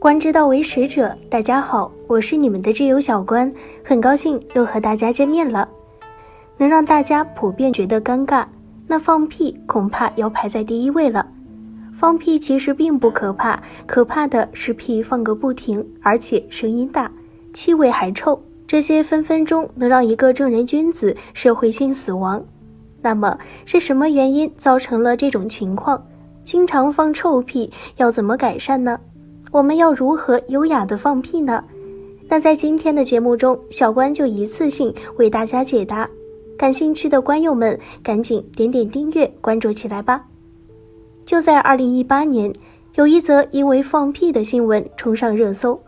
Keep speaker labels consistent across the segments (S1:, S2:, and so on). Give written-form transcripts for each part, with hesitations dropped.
S1: 观之道为实者，大家好，我是你们的挚友小关，很高兴又和大家见面了。能让大家普遍觉得尴尬，那放屁恐怕要排在第一位了。放屁其实并不可怕，可怕的是屁放个不停，而且声音大，气味还臭，这些分分钟能让一个正人君子社会性死亡。那么是什么原因造成了这种情况？经常放臭屁要怎么改善呢？我们要如何优雅的放屁呢？那在今天的节目中，小关就一次性为大家解答。感兴趣的观友们赶紧点点订阅关注起来吧。就在2018年，有一则因为放屁的新闻冲上热搜。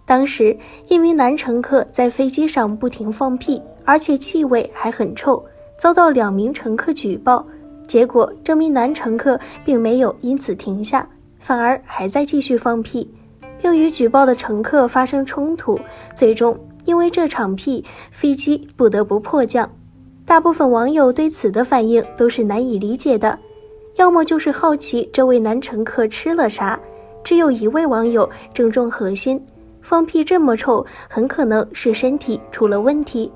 S1: 当时一名男乘客在飞机上不停放屁，而且气味还很臭，遭到2名乘客举报。结果这名男乘客并没有因此停下，反而还在继续放屁，并与举报的乘客发生冲突，最终因为这场屁，飞机不得不迫降。大部分网友对此的反应都是难以理解的，要么就是好奇这位男乘客吃了啥，只有一位网友正中核心，放屁这么臭，很可能是身体出了问题。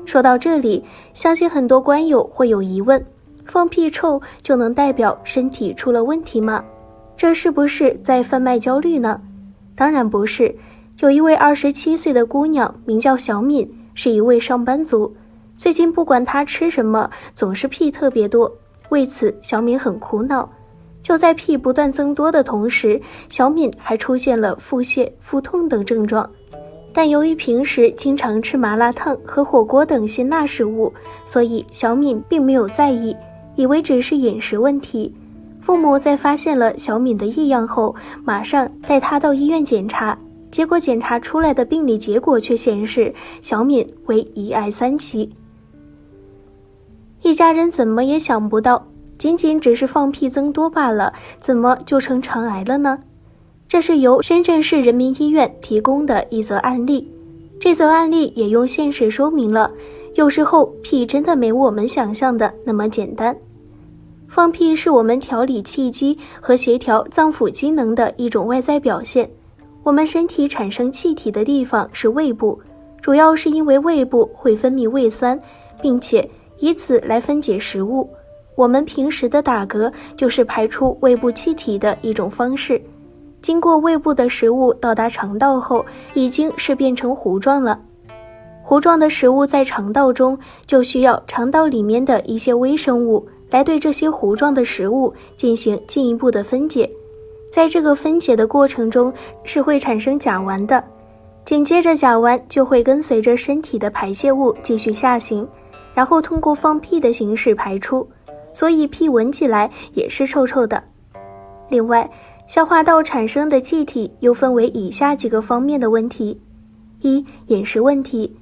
S1: 说到这里，相信很多观友会有疑问，放屁臭就能代表身体出了问题吗？这是不是在贩卖焦虑呢？当然不是。有一位27岁的姑娘名叫小敏，是一位上班族，最近不管她吃什么总是屁特别多，为此小敏很苦恼。就在屁不断增多的同时，小敏还出现了腹泻、腹痛等症状。但由于平时经常吃麻辣烫和火锅等辛辣食物，所以小敏并没有在意，以为只是饮食问题。父母在发现了小敏的异样后，马上带她到医院检查，结果检查出来的病理结果却显示小敏为胰癌3期。一家人怎么也想不到，仅仅只是放屁增多罢了，怎么就成肠癌了呢？这是由深圳市人民医院提供的一则案例。这则案例也用现实说明了，有时候屁真的没我们想象的那么简单。放屁是我们调理气机和协调脏腑机能的一种外在表现。我们身体产生气体的地方是胃部，主要是因为胃部会分泌胃酸，并且以此来分解食物。我们平时的打嗝就是排出胃部气体的一种方式。经过胃部的食物到达肠道后，已经是变成糊状了。糊状的食物在肠道中，就需要肠道里面的一些微生物来对这些糊状的食物进行进一步的分解。在这个分解的过程中，是会产生甲烷的，紧接着甲烷就会跟随着身体的排泄物继续下行，然后通过放屁的形式排出，所以屁闻起来也是臭臭的。另外，消化道产生的气体又分为以下几个方面的问题。一、饮食问题。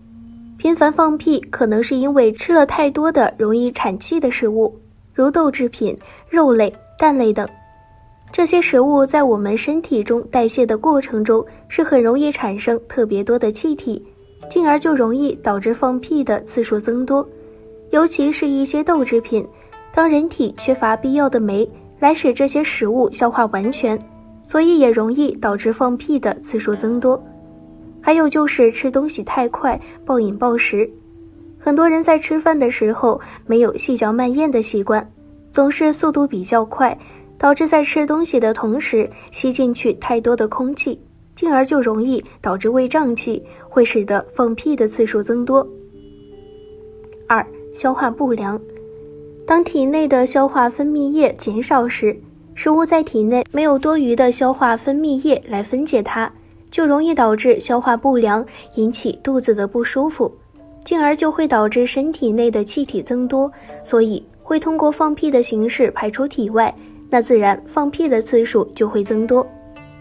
S1: 频繁放屁可能是因为吃了太多的容易产气的食物，如豆制品、肉类、蛋类等。这些食物在我们身体中代谢的过程中是很容易产生特别多的气体，进而就容易导致放屁的次数增多。尤其是一些豆制品，当人体缺乏必要的酶来使这些食物消化完全，所以也容易导致放屁的次数增多。还有就是吃东西太快，暴饮暴食。很多人在吃饭的时候没有细嚼慢咽的习惯，总是速度比较快，导致在吃东西的同时吸进去太多的空气，进而就容易导致胃胀气，会使得放屁的次数增多。2、消化不良。当体内的消化分泌液减少时，食物在体内没有多余的消化分泌液来分解它，就容易导致消化不良，引起肚子的不舒服，进而就会导致身体内的气体增多，所以会通过放屁的形式排出体外，那自然放屁的次数就会增多。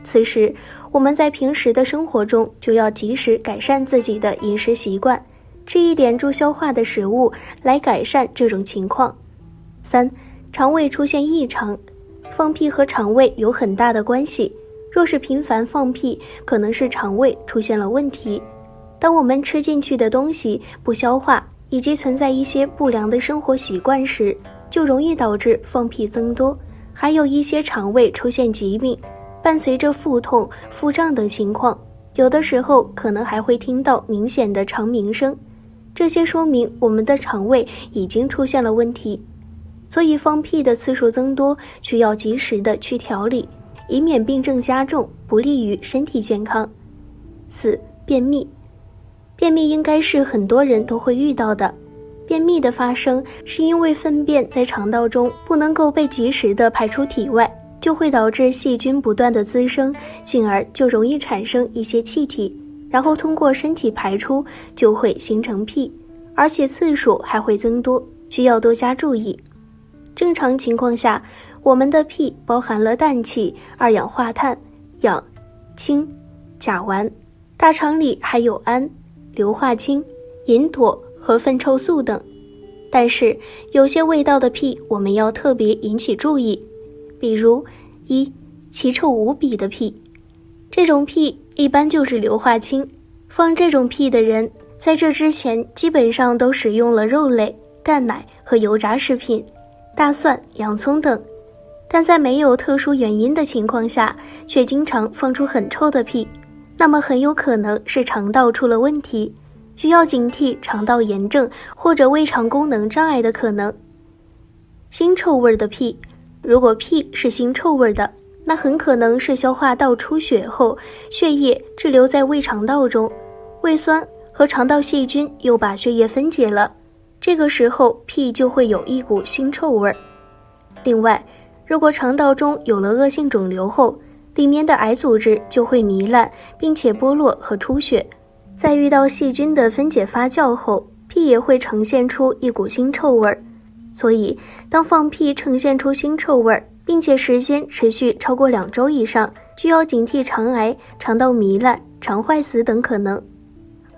S1: 此时我们在平时的生活中就要及时改善自己的饮食习惯，吃一点助消化的食物来改善这种情况。3、肠胃出现异常。放屁和肠胃有很大的关系，若是频繁放屁，可能是肠胃出现了问题。当我们吃进去的东西不消化，以及存在一些不良的生活习惯时，就容易导致放屁增多，还有一些肠胃出现疾病，伴随着腹痛、腹胀等情况，有的时候可能还会听到明显的肠鸣声，这些说明我们的肠胃已经出现了问题。所以放屁的次数增多，需要及时的去调理，以免病症加重，不利于身体健康。4. 便秘。便秘应该是很多人都会遇到的。便秘的发生是因为粪便在肠道中不能够被及时的排出体外，就会导致细菌不断的滋生，进而就容易产生一些气体，然后通过身体排出，就会形成屁，而且次数还会增多，需要多加注意。正常情况下，我们的屁包含了氮气、二氧化碳、氧、氢、甲烷，大肠里还有氨、硫化氢、吲哚和粪臭素等。但是有些味道的屁我们要特别引起注意，比如1. 奇臭无比的屁。这种屁一般就是硫化氢，放这种屁的人在这之前基本上都使用了肉类、蛋奶和油炸食品、大蒜、洋葱等，但在没有特殊原因的情况下，却经常放出很臭的屁，那么很有可能是肠道出了问题，需要警惕肠道炎症或者胃肠功能障碍的可能。腥臭味的屁，如果屁是腥臭味的，那很可能是消化道出血后，血液滞留在胃肠道中，胃酸和肠道细菌又把血液分解了，这个时候屁就会有一股腥臭味。另外，如果肠道中有了恶性肿瘤后，里面的癌组织就会糜烂，并且剥落和出血，在遇到细菌的分解发酵后，屁也会呈现出一股腥臭味。所以当放屁呈现出腥臭味，并且时间持续超过2周以上，需要警惕肠癌、肠道糜烂、肠坏死等可能。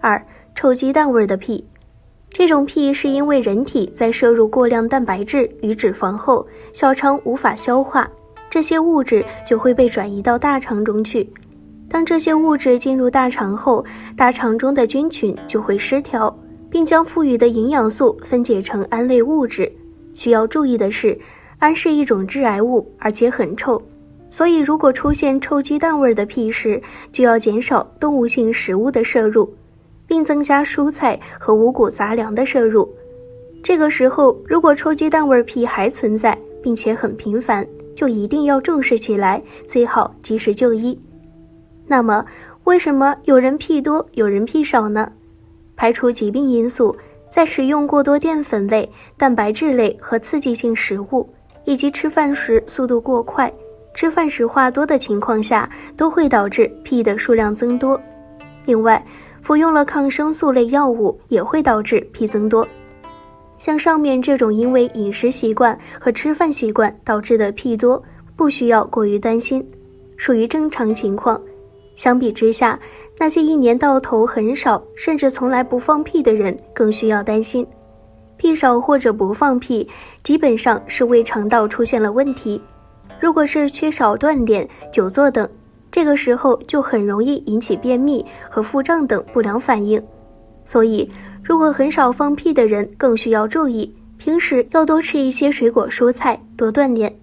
S1: 2. 臭鸡蛋味的屁。这种屁是因为人体在摄入过量蛋白质与脂肪后，小肠无法消化，这些物质就会被转移到大肠中去。当这些物质进入大肠后，大肠中的菌群就会失调，并将富余的营养素分解成胺类物质。需要注意的是，胺是一种致癌物，而且很臭，所以如果出现臭鸡蛋味的屁时，就要减少动物性食物的摄入，并增加蔬菜和五谷杂粮的摄入。这个时候，如果臭鸡蛋味屁还存在，并且很频繁，就一定要重视起来，最好及时就医。那么，为什么有人屁多，有人屁少呢？排除疾病因素，在食用过多淀粉类、蛋白质类和刺激性食物，以及吃饭时速度过快、吃饭时话多的情况下，都会导致屁的数量增多。另外，服用了抗生素类药物也会导致屁增多。像上面这种因为饮食习惯和吃饭习惯导致的屁多，不需要过于担心，属于正常情况。相比之下，那些一年到头很少甚至从来不放屁的人更需要担心。屁少或者不放屁，基本上是胃肠道出现了问题。如果是缺少锻炼、久坐等，这个时候就很容易引起便秘和腹胀等不良反应。所以，如果很少放屁的人更需要注意，平时要多吃一些水果蔬菜，多锻炼。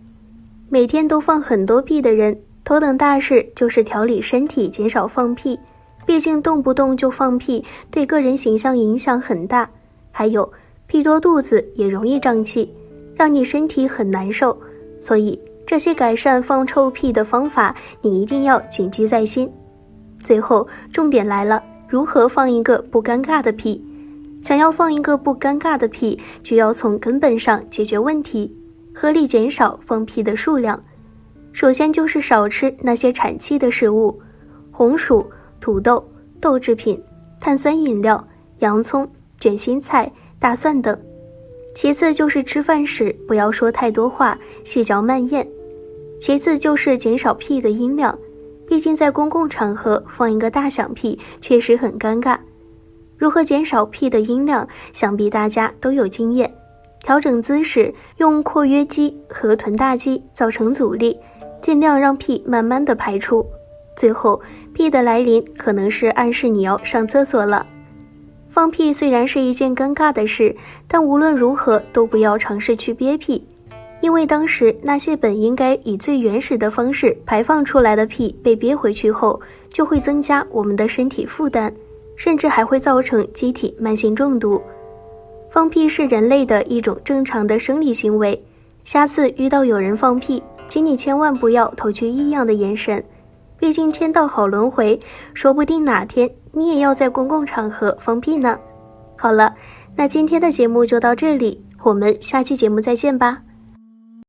S1: 每天都放很多屁的人，头等大事就是调理身体，减少放屁。毕竟动不动就放屁，对个人形象影响很大。还有，屁多肚子也容易胀气，让你身体很难受。所以，这些改善放臭屁的方法，你一定要谨记在心。最后，重点来了，如何放一个不尴尬的屁？想要放一个不尴尬的屁，就要从根本上解决问题，合理减少放屁的数量。首先就是少吃那些产气的食物，红薯、土豆、豆制品、碳酸饮料、洋葱、卷心菜、大蒜等。其次就是吃饭时不要说太多话，细嚼慢咽。其次就是减少屁的音量，毕竟在公共场合放一个大响屁确实很尴尬。如何减少屁的音量，想必大家都有经验。调整姿势，用括约肌和臀大肌造成阻力，尽量让屁慢慢的排出。最后，屁的来临可能是暗示你要上厕所了。放屁虽然是一件尴尬的事，但无论如何都不要尝试去憋屁，因为当时那些本应该以最原始的方式排放出来的屁被憋回去后，就会增加我们的身体负担，甚至还会造成机体慢性中毒。放屁是人类的一种正常的生理行为，下次遇到有人放屁，请你千万不要投去异样的眼神，毕竟天道好轮回，说不定哪天你也要在公共场合放屁呢。好了，那今天的节目就到这里，我们下期节目再见吧。